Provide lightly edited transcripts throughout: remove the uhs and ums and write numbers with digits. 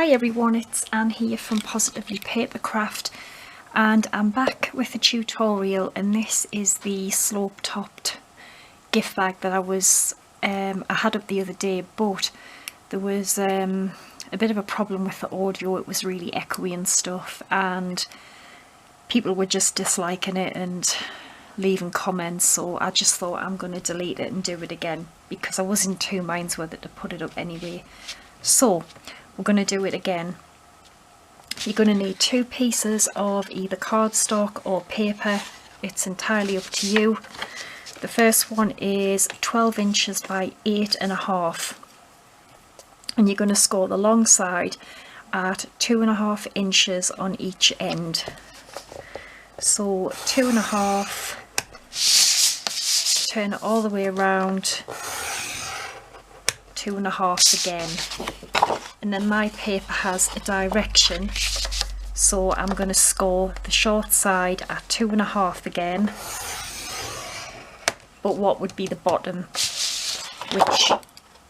Hi everyone, it's Anne here from Positively Papercraft, and I'm back with a tutorial, and this is the slope topped gift bag that I had up the other day, but there was a bit of a problem with the audio. It was really echoey and stuff, and people were just disliking it and leaving comments, so I just thought I'm going to delete it and do it again because I was in two minds whether to put it up anyway. So we're going to do it again. You're going to need two pieces of either cardstock or paper. It's entirely up to you. The first one is 12 inches by 8.5, and you're going to score the long side at 2.5 inches on each end. So 2.5, turn it all the way around, 2.5 again, and then my paper has a direction, so I'm going to score the short side at 2.5 again, but what would be the bottom, which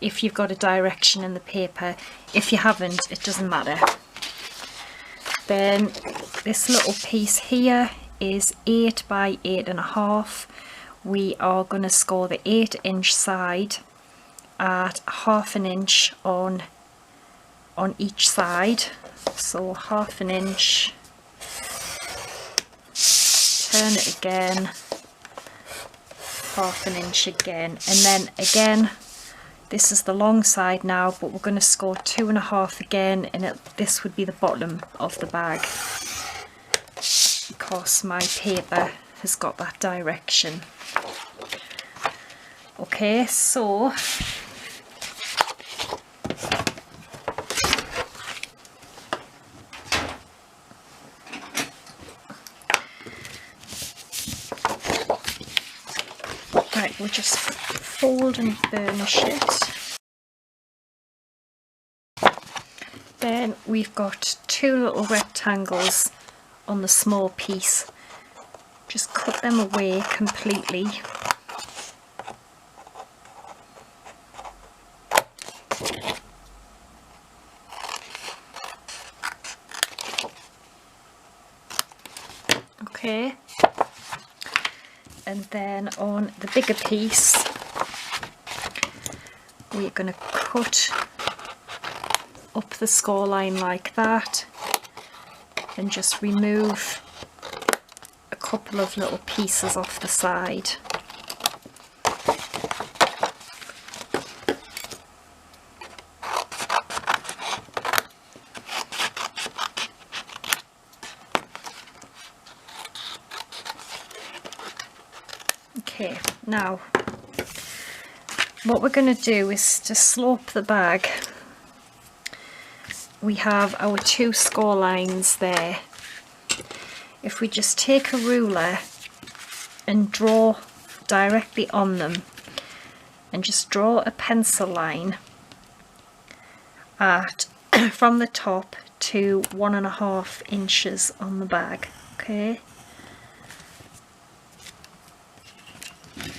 if you've got a direction in the paper, if you haven't, it doesn't matter. Then this little piece here is 8 by 8.5. We are going to score the 8-inch side at 1/2 inch on each side. So 1/2 inch, turn it again, 1/2 inch again, and then again this is the long side now, but we're going to score 2.5 again, and this would be the bottom of the bag because my paper has got that direction. Okay, so right, we'll just fold and burnish it. Then we've got two little rectangles on the small piece. Just cut them away completely. Okay. And then on the bigger piece, we're going to cut up the score line like that and just remove a couple of little pieces off the side. Okay, now what we're going to do is to slope the bag. We have our two score lines there. If we just take a ruler and draw directly on them and just draw a pencil line at from the top to 1.5 inches on the bag. Okay.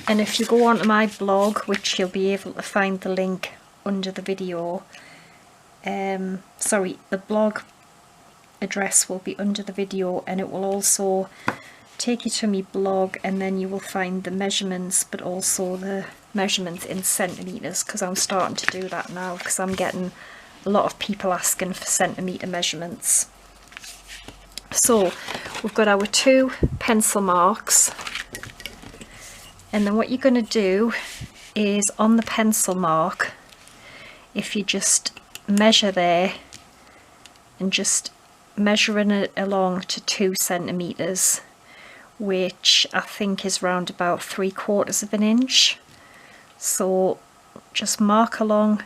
And if you go onto my blog, which you'll be able to find the link under the video, the blog address will be under the video, and it will also take you to my blog, and then you will find the measurements, but also the measurements in centimetres, because I'm starting to do that now because I'm getting a lot of people asking for centimetre measurements. So we've got our two pencil marks. And then what you're going to do is on the pencil mark, if you just measure there and just measuring it along to 2 centimetres, which I think is round about 3/4 inch. So just mark along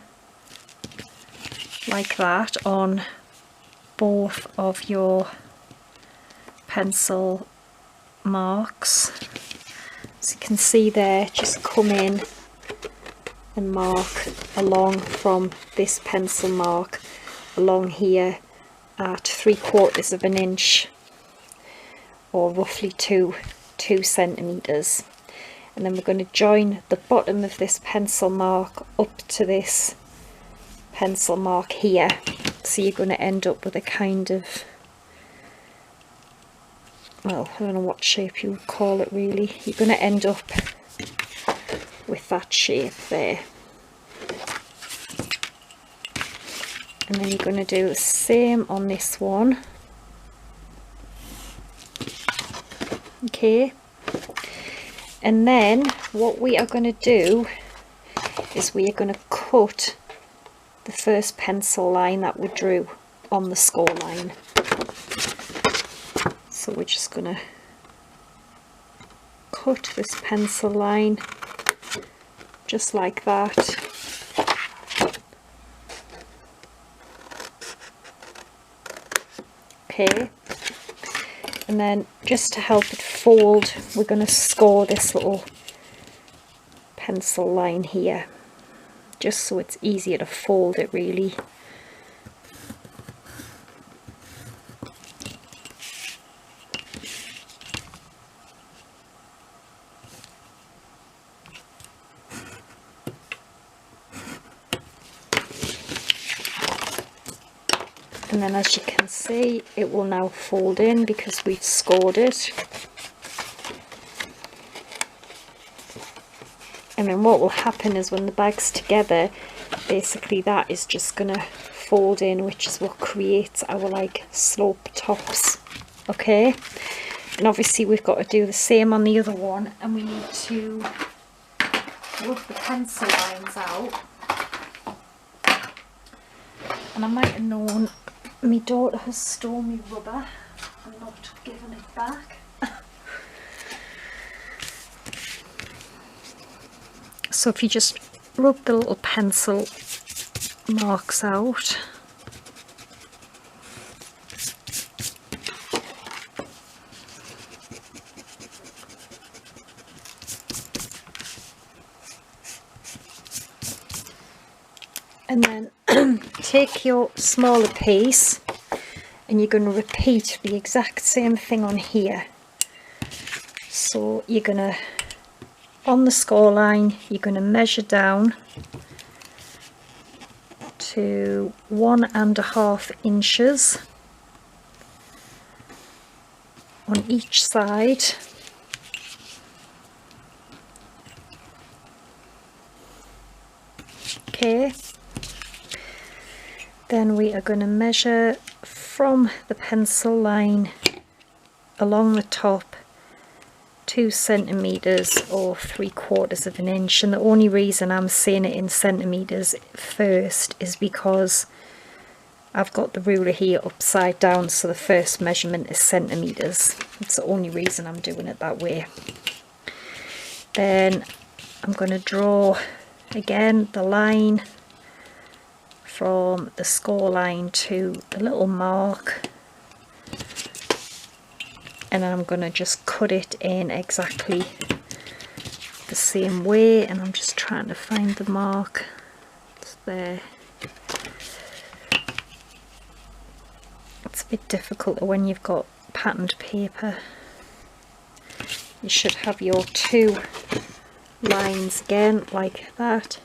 like that on both of your pencil marks. So you can see there, just come in and mark along from this pencil mark along here at 3/4 inch, or roughly 2 centimetres. And then we're going to join the bottom of this pencil mark up to this pencil mark here. So you're going to end up with a kind of, well, I don't know what shape you would call it really. You're going to end up with that shape there. And then you're going to do the same on this one. Okay. And then what we are going to do is we are going to cut the first pencil line that we drew on the score line. So we're just going to cut this pencil line just like that. Okay, and then just to help it fold, we're going to score this little pencil line here, just so it's easier to fold it really. And then as you can see, it will now fold in because we've scored it. And then what will happen is when the bag's together, basically that is just going to fold in, which is what creates our like slope tops. Okay, and obviously we've got to do the same on the other one, and we need to rub the pencil lines out. And I might have known my daughter has stolen me rubber and not given it back. So if you just rub the little pencil marks out. And then take your smaller piece and you're going to repeat the exact same thing on here. So you're going to, on the score line, you're going to measure down to 1.5 inches on each side. Okay. Then we are going to measure from the pencil line along the top 2 centimeters or 3/4 of an inch. And the only reason I'm saying it in centimeters first is because I've got the ruler here upside down, so the first measurement is centimeters. It's the only reason I'm doing it that way. Then I'm going to draw again the line from the score line to the little mark, and then I'm going to just cut it in exactly the same way. And I'm just trying to find the mark. It's there. It's a bit difficult when you've got patterned paper. You should have your 2 lines again like that.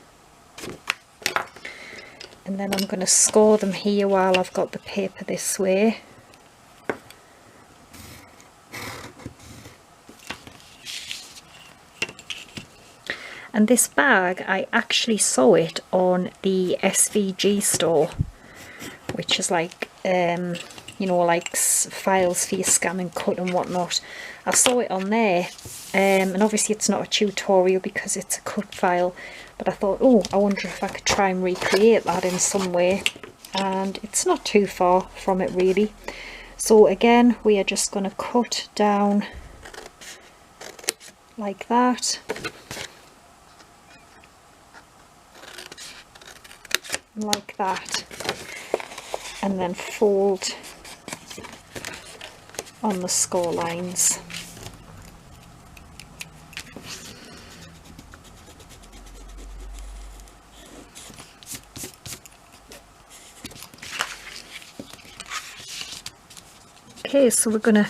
And then I'm going to score them here while I've got the paper this way. And this bag, I actually saw it on the SVG store, which is like, you know, like files for your scan and cut and whatnot. I saw it on there, and obviously it's not a tutorial because it's a cut file, but I thought, oh, I wonder if I could try and recreate that in some way, and it's not too far from it really. So again, we are just going to cut down like that, like that, and then fold on the score lines. Okay, so we're going to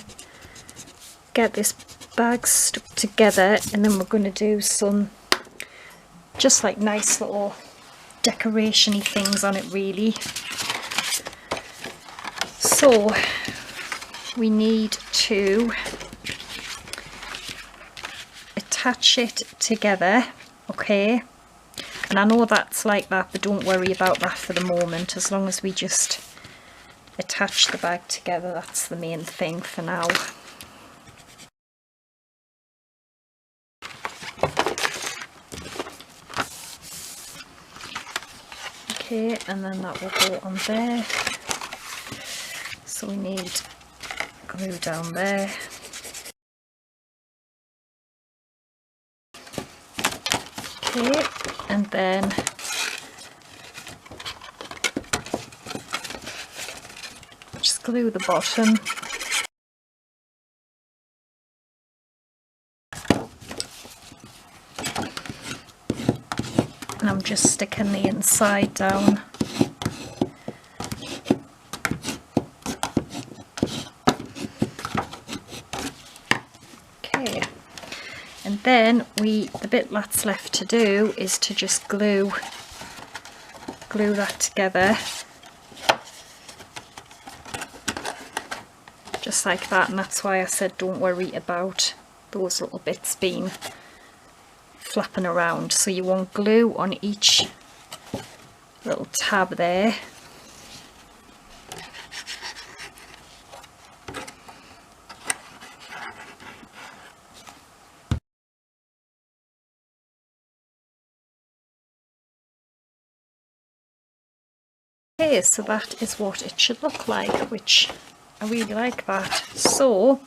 get this bag stuck together, and then we're going to do some just like nice little decoration-y things on it really. So we need to attach it together, okay? And I know that's like that, but don't worry about that for the moment. As long as we just attach the bag together, that's the main thing for now. Okay, and then that will go on there. So we need glue down there. Okay, and then just glue the bottom. And I'm just sticking the inside down. Okay, and then the bit that's left to do is to just glue that together, just like that. And that's why I said don't worry about those little bits being flapping around. So you want glue on each little tab there. Okay, so that is what it should look like, which I really like that. So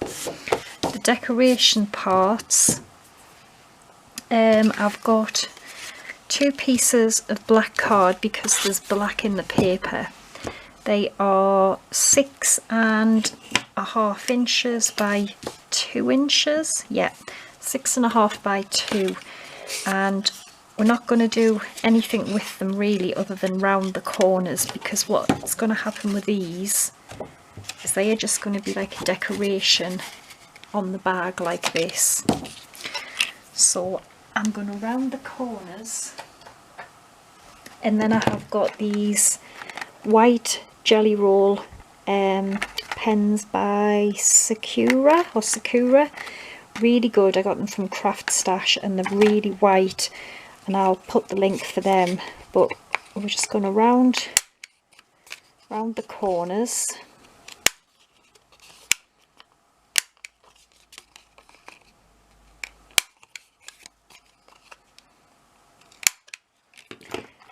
the decoration parts, I've got 2 pieces of black card because there's black in the paper. They are 6.5 inches by 2 inches. Yeah, 6.5 by 2. And we're not going to do anything with them really other than round the corners, because what's going to happen with these is they are just going to be like a decoration on the bag like this. So I'm going to round the corners, and then I have got these white jelly roll pens by Sakura, really good. I got them from Craft Stash and they're really white, and I'll put the link for them. But we're just going to round the corners.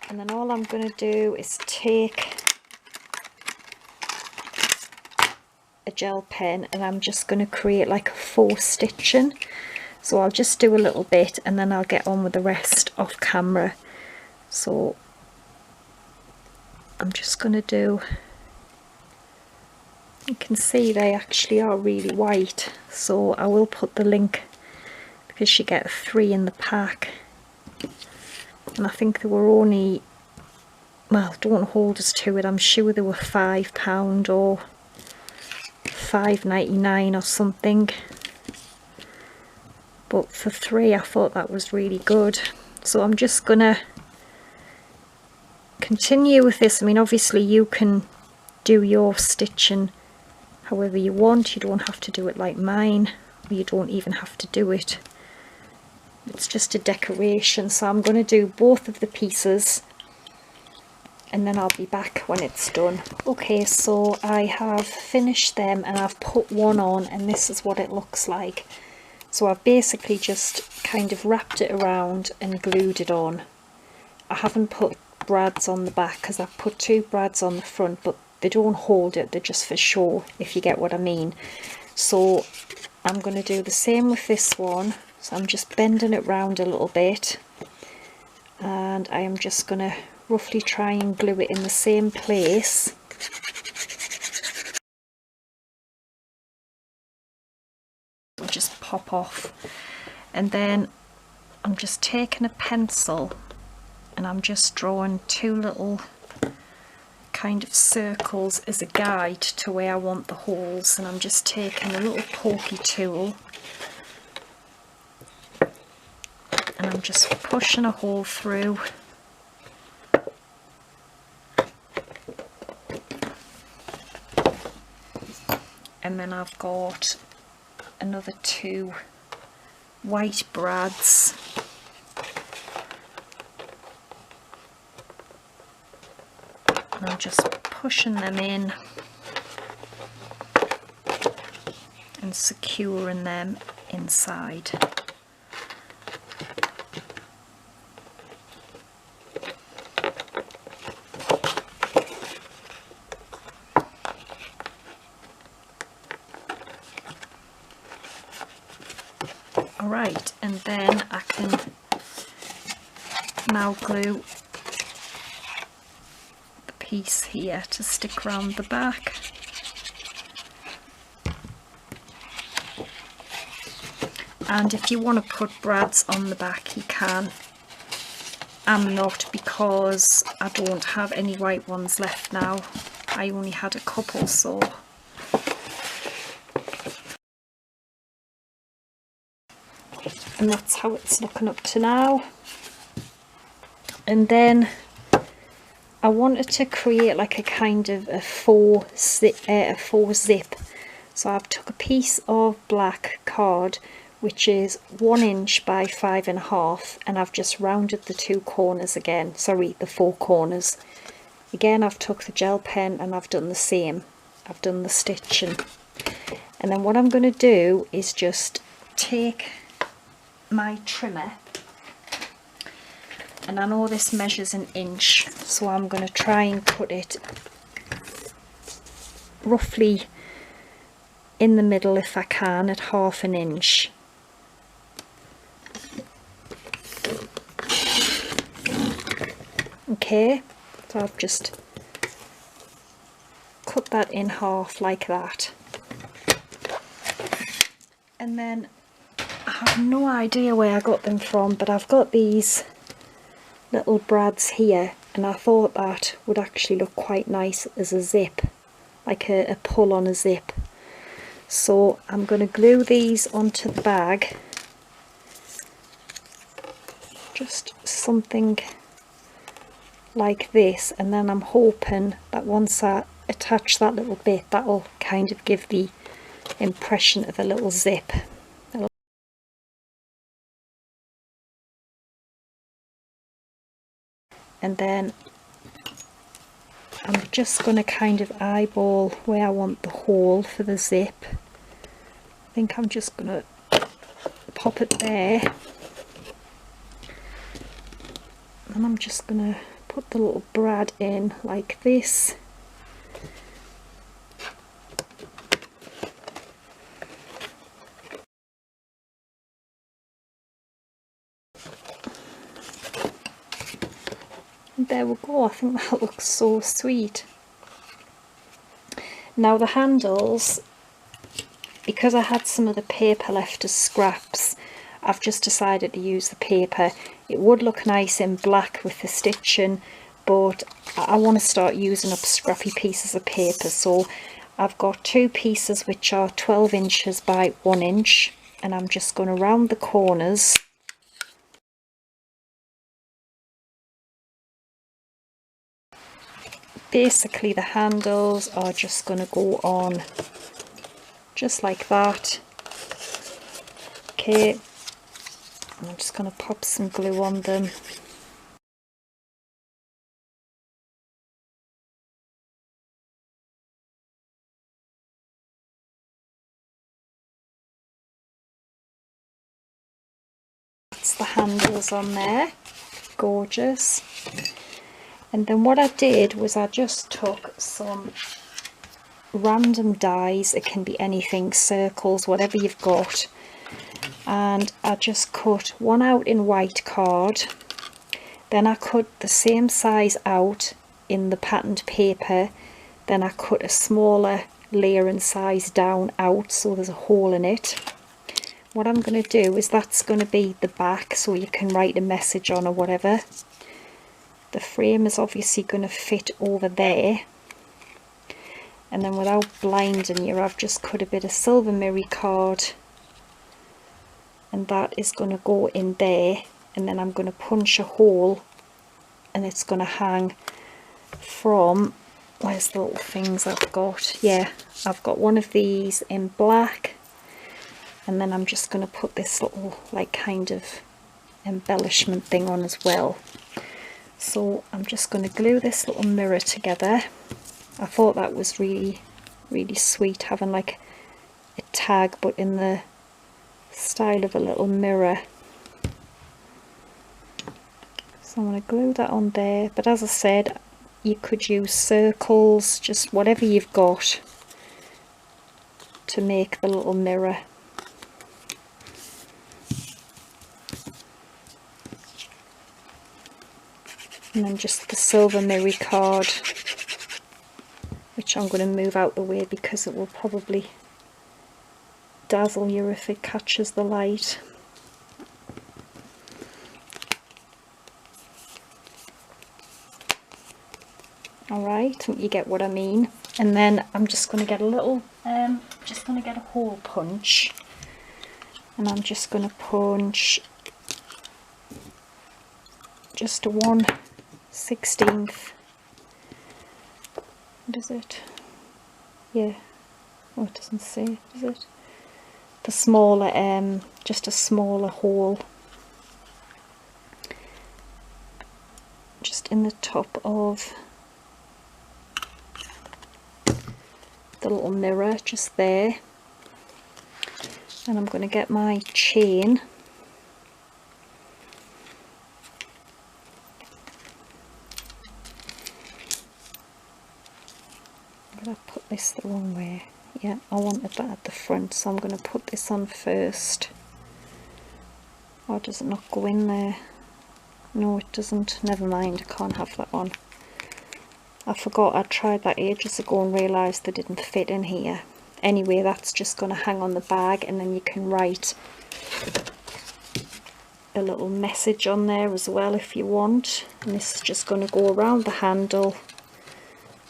And then all I'm going to do is take a gel pen and I'm just going to create like a 4 stitching. So I'll just do a little bit and then I'll get on with the rest off camera. So I'm just going to do, you can see they actually are really white, so I will put the link because you get 3 in the pack. And I think they were only, well, don't hold us to it, I'm sure they were £5 or £5.99 or something. But for 3 I thought that was really good. So I'm just gonna continue with this. I mean, obviously you can do your stitching however you want. You don't have to do it like mine, or you don't even have to do it. It's just a decoration. So I'm going to do both of the pieces and then I'll be back when it's done. Okay, so I have finished them and I've put one on, and this is what it looks like. So I've basically just kind of wrapped it around and glued it on. I haven't put brads on the back because I've put 2 brads on the front, but they don't hold it, they're just for show, if you get what I mean. So I'm going to do the same with this one. So I'm just bending it round a little bit, and I am just going to roughly try and glue it in the same place. It'll just pop off. And then I'm just taking a pencil and I'm just drawing 2 little kind of circles as a guide to where I want the holes, and I'm just taking a little pokey tool and I'm just pushing a hole through and then I've got another 2 white brads. And I'm just pushing them in and securing them inside. Alright, and then I can now glue the piece here to stick around the back. And if you want to put brads on the back, you can. I'm not, because I don't have any white ones left now. I only had a couple, so. And that's how it's looking up to now. And then I wanted to create like a kind of a faux zip. So I've took a piece of black card, which is 1 inch by 5.5, and I've just rounded the 2 corners again, sorry, the 4 corners. Again, I've took the gel pen and I've done the same. I've done the stitching. And then what I'm going to do is just take my trimmer, and I know this measures 1 inch, so I'm going to try and cut it roughly in the middle if I can, at 1/2 inch. Okay, so I've just cut that in half like that. And then I have no idea where I got them from, but I've got these little brads here, and I thought that would actually look quite nice as a zip, like a pull on a zip. So I'm going to glue these onto the bag, just something like this, and then I'm hoping that once I attach that little bit, that'll kind of give the impression of a little zip. And then I'm just going to kind of eyeball where I want the hole for the zip. I think I'm just going to pop it there, and I'm just going to put the little brad in like this. And there we go. I think that looks so sweet. Now the handles, because I had some of the paper left as scraps, I've just decided to use the paper. It would look nice in black with the stitching, but I want to start using up scrappy pieces of paper. So I've got 2 pieces which are 12 inches by 1 inch, and I'm just going to round the corners. Basically the handles are just going to go on just like that. Okay, and I'm just going to pop some glue on them. That's the handles on there, gorgeous. And then what I did was I just took some random dies, it can be anything, circles, whatever you've got, and I just cut one out in white card, then I cut the same size out in the patterned paper, then I cut a smaller layer and size down out so there's a hole in it. What I'm going to do is that's going to be the back, so you can write a message on or whatever. The frame is obviously going to fit over there, and then without blinding you, I've just cut a bit of silver mirror card, and that is going to go in there, and then I'm going to punch a hole, and it's going to hang from where's the little things I've got? Yeah, I've got one of these in black, and then I'm just going to put this little like kind of embellishment thing on as well. So I'm just going to glue this little mirror together. I thought that was really sweet, having like a tag but in the style of a little mirror. So I'm going to glue that on there, but as I said, you could use circles, just whatever you've got to make the little mirror. And then just the silver mirror card, which I'm going to move out the way because it will probably dazzle you if it catches the light. Alright, you get what I mean. And then I'm just going to get a little, just going to get a hole punch, and I'm just going to punch just a 1/16. What is it? Yeah. Oh, it doesn't say, does it? The smaller, just a smaller hole, just in the top of the little mirror, just there. And I'm going to get my chain, I'm going to put this the wrong way. Yeah, I wanted that at the front, so I'm going to put this on first. Or does it not go in there? No, it doesn't. Never mind, I can't have that on. I forgot I tried that ages ago and realised they didn't fit in here. Anyway, that's just going to hang on the bag, and then you can write a little message on there as well if you want. And this is just going to go around the handle,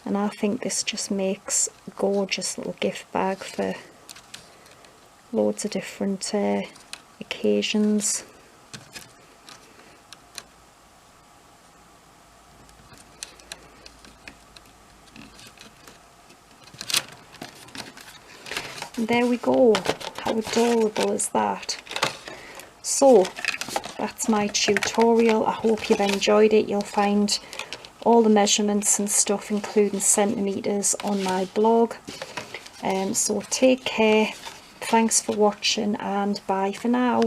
and I think this just makes a gorgeous little gift bag for loads of different occasions. And there we go. How adorable is that? So that's my tutorial. I hope you've enjoyed it. You'll find all the measurements and stuff, including centimetres, on my blog. So take care. Thanks for watching, and bye for now.